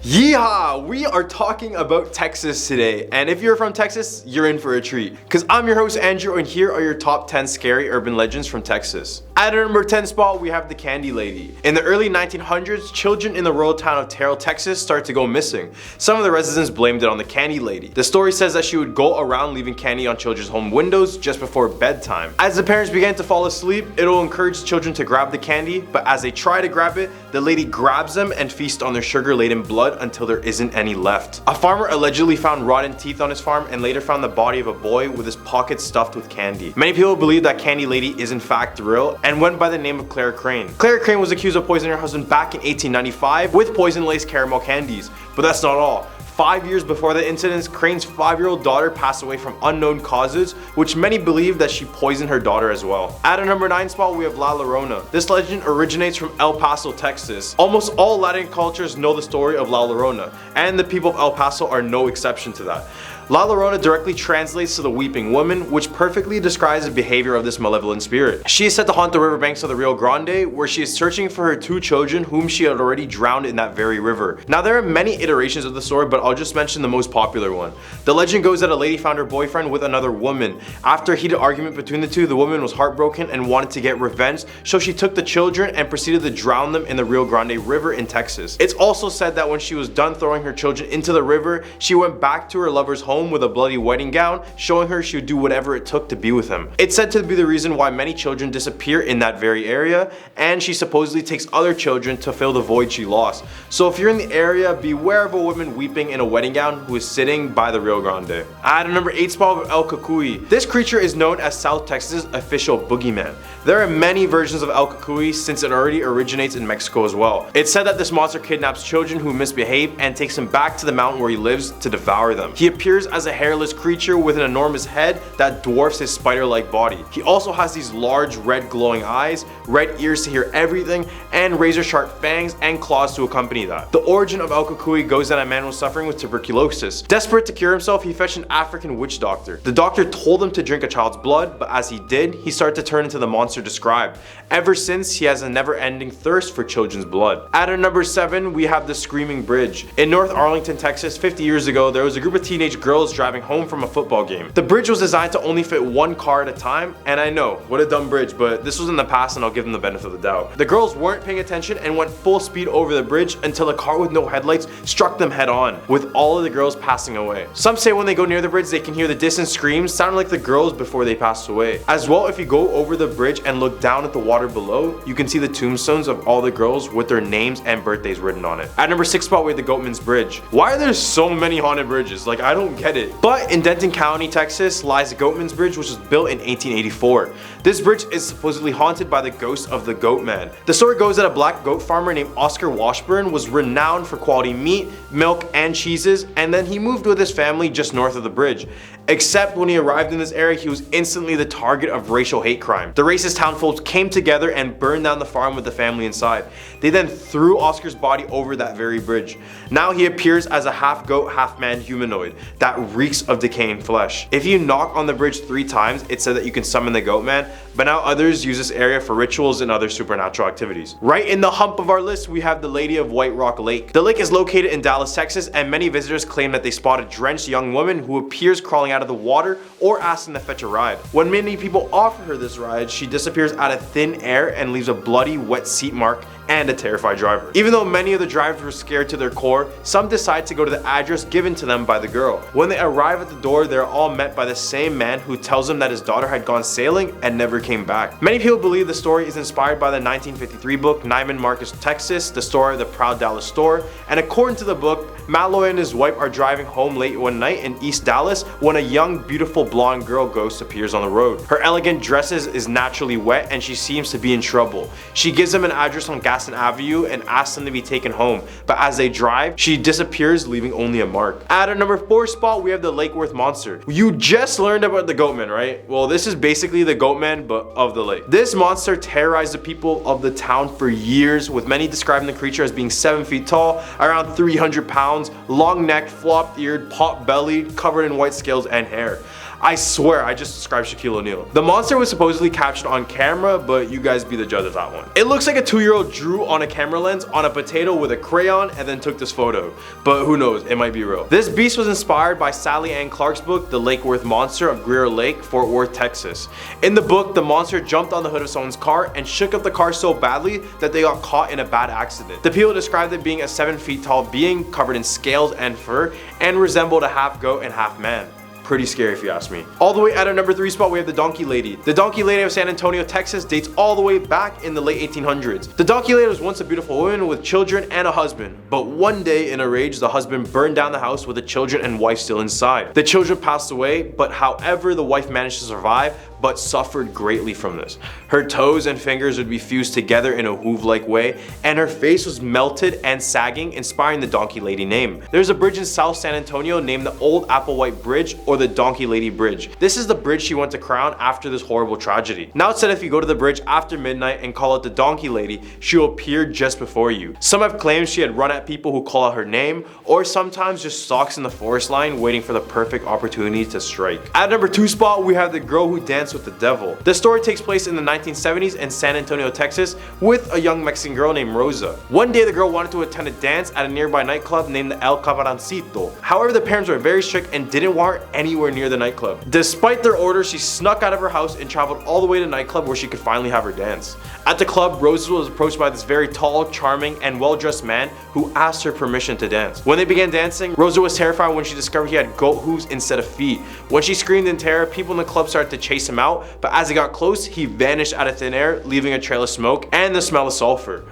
Yeehaw! We are talking about Texas today, and if you're from Texas, you're in for a treat. Cause I'm your host Andrew, and here are your top 10 scary urban legends from Texas. At our number 10 spot, we have the Candy Lady. In the early 1900s, children in the rural town of Terrell, Texas started to go missing. Some of the residents blamed it on the Candy Lady. The story says that she would go around leaving candy on children's home windows just before bedtime. As the parents began to fall asleep, it'll encourage children to grab the candy, but as they try to grab it, the lady grabs them and feasts on their sugar-laden blood until there isn't any left. A farmer allegedly found rotten teeth on his farm and later found the body of a boy with his pockets stuffed with candy. Many people believe that Candy Lady is in fact real and went by the name of Clara Crane. Clara Crane was accused of poisoning her husband back in 1895 with poison-laced caramel candies, but that's not all. 5 years before the incident, Crane's 5-year-old daughter passed away from unknown causes, which many believe that she poisoned her daughter as well. At our number 9 spot, we have La Llorona. This legend originates from El Paso, Texas. Almost all Latin cultures know the story of La Llorona, and the people of El Paso are no exception to that. La Llorona directly translates to the weeping woman, which perfectly describes the behavior of this malevolent spirit. She is said to haunt the riverbanks of the Rio Grande, where she is searching for her 2 children whom she had already drowned in that very river. Now there are many iterations of the story, but I'll just mention the most popular one. The legend goes that a lady found her boyfriend with another woman. After a heated argument between the two, the woman was heartbroken and wanted to get revenge, so she took the children and proceeded to drown them in the Rio Grande River in Texas. It's also said that when she was done throwing her children into the river, she went back to her lover's home with a bloody wedding gown, showing her she would do whatever it took to be with him. It's said to be the reason why many children disappear in that very area, and she supposedly takes other children to fill the void she lost. So if you're in the area, beware of a woman weeping in a wedding gown who is sitting by the Rio Grande. At a number 8 spot of El Kakui. This creature is known as South Texas' official boogeyman. There are many versions of El Kakui since it already originates in Mexico as well. It's said that this monster kidnaps children who misbehave and takes them back to the mountain where he lives to devour them. He appears as a hairless creature with an enormous head that dwarfs his spider-like body. He also has these large red glowing eyes, red ears to hear everything, and razor sharp fangs and claws to accompany that. The origin of El Kakui goes that a man was suffering with tuberculosis. Desperate to cure himself, he fetched an African witch doctor. The doctor told him to drink a child's blood, but as he did, he started to turn into the monster described. Ever since, he has a never-ending thirst for children's blood. At our number 7, we have the Screaming Bridge. In North Arlington, Texas, 50 years ago, there was a group of teenage girls driving home from a football game. The bridge was designed to only fit 1 car at a time, and I know, what a dumb bridge, but this was in the past and I'll give them the benefit of the doubt. The girls weren't paying attention and went full speed over the bridge until a car with no headlights struck them head on, with all of the girls passing away. Some say when they go near the bridge, they can hear the distant screams sounding like the girls before they passed away. As well, if you go over the bridge and look down at the water below, you can see the tombstones of all the girls with their names and birthdays written on it. At number 6 spot, we have the Goatmans Bridge. Why are there so many haunted bridges? Like, I don't get it. But in Denton County, Texas, lies the Goatmans Bridge, which was built in 1884. This bridge is supposedly haunted by the ghost of the Goatman. The story goes that a black goat farmer named Oscar Washburn was renowned for quality meat, milk, and cheeses, and then he moved with his family just north of the bridge. Except when he arrived in this area, he was instantly the target of racial hate crime. The racist townfolk came together and burned down the farm with the family inside. They then threw Oscar's body over that very bridge. Now he appears as a half goat, half man humanoid that reeks of decaying flesh. If you knock on the bridge 3 times, it said that you can summon the Goatman, but now others use this area for rituals and other supernatural activities. Right in the hump of our list, we have the Lady of White Rock Lake. The lake is located in Dallas, Texas, and many visitors claim that they spot a drenched young woman who appears crawling out of the water or asking to fetch a ride. When many people offer her this ride, she disappears out of thin air and leaves a bloody, wet seat mark and a terrified driver. Even though many of the drivers were scared to their core, some decide to go to the address given to them by the girl. When they arrive at the door, they're all met by the same man who tells them that his daughter had gone sailing and never came back. Many people believe the story is inspired by the 1953 book Neiman Marcus, Texas, the story of the Proud Dallas Store, and according to the book, Malloy and his wife are driving home late one night in East Dallas when a young, beautiful blonde girl ghost appears on the road. Her elegant dresses is naturally wet and she seems to be in trouble. She gives them an address on Gaston Avenue and asks them to be taken home, but as they drive, she disappears, leaving only a mark. At our number 4 spot, we have the Lake Worth Monster. You just learned about the Goatman, right? Well, this is basically the Goatman, but of the lake. This monster terrorized the people of the town for years, with many describing the creature as being 7 feet tall, around 300 pounds, long necked, flop-eared, pot-bellied, covered in white scales and hair. I swear I just described Shaquille O'Neal. The monster was supposedly captured on camera, but you guys be the judge of that one. It looks like a 2-year-old drew on a camera lens on a potato with a crayon and then took this photo. But who knows, it might be real. This beast was inspired by Sally Ann Clark's book, The Lake Worth Monster of Greer Lake, Fort Worth, Texas. In the book, the monster jumped on the hood of someone's car and shook up the car so badly that they got caught in a bad accident. The people described it being a 7 feet tall being covered in scales and fur and resembled a half goat and half man. Pretty scary if you ask me. All the way at our number 3 spot, we have the Donkey Lady. The Donkey Lady of San Antonio, Texas dates all the way back in the late 1800s. The Donkey Lady was once a beautiful woman with children and a husband, but one day in a rage, the husband burned down the house with the children and wife still inside. The children passed away, but however, the wife managed to survive, but suffered greatly from this. Her toes and fingers would be fused together in a hoove-like way, and her face was melted and sagging, inspiring the Donkey Lady name. There's a bridge in South San Antonio named the Old Applewhite Bridge, or the Donkey Lady Bridge. This is the bridge she went to crown after this horrible tragedy. Now it's said if you go to the bridge after midnight and call out the Donkey Lady, she will appear just before you. Some have claimed she had run at people who call out her name, or sometimes just stalks in the forest line waiting for the perfect opportunity to strike. At number 2 spot, we have the girl who danced with the devil. The story takes place in the 1970s in San Antonio, Texas, with a young Mexican girl named Rosa. One day the girl wanted to attend a dance at a nearby nightclub named the El Cabroncito. However, the parents were very strict and didn't want her anywhere near the nightclub. Despite their orders, she snuck out of her house and traveled all the way to the nightclub where she could finally have her dance. At the club, Rosa was approached by this very tall, charming, and well-dressed man who asked her permission to dance. When they began dancing, Rosa was terrified when she discovered he had goat hooves instead of feet. When she screamed in terror, people in the club started to chase him out, but as he got close, he vanished out of thin air, leaving a trail of smoke and the smell of sulfur.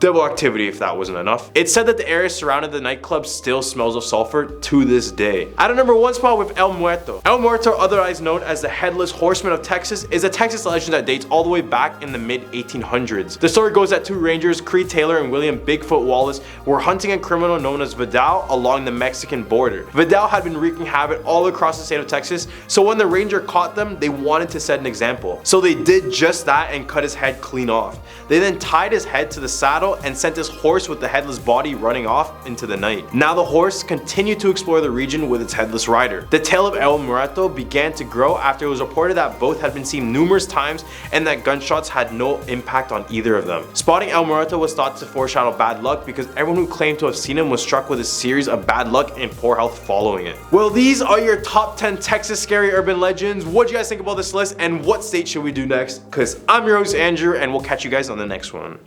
Double activity if that wasn't enough. It's said that the area surrounding the nightclub still smells of sulfur to this day. At a number 1 spot with El Muerto. El Muerto, otherwise known as the Headless Horseman of Texas, is a Texas legend that dates all the way back in the mid-1800s. The story goes that 2 rangers, Creed Taylor and William Bigfoot Wallace, were hunting a criminal known as Vidal along the Mexican border. Vidal had been wreaking havoc all across the state of Texas, so when the ranger caught them, they wanted to set an example. So they did just that and cut his head clean off. They then tied his head to the saddle and sent his horse with the headless body running off into the night. Now the horse continued to explore the region with its headless rider. The tale of El Muerto began to grow after it was reported that both had been seen numerous times and that gunshots had no impact on either of them. Spotting El Muerto was thought to foreshadow bad luck because everyone who claimed to have seen him was struck with a series of bad luck and poor health following it. Well, these are your top 10 Texas scary urban legends. What do you guys think about this list and what state should we do next? Because I'm your host Andrew and we'll catch you guys on the next one.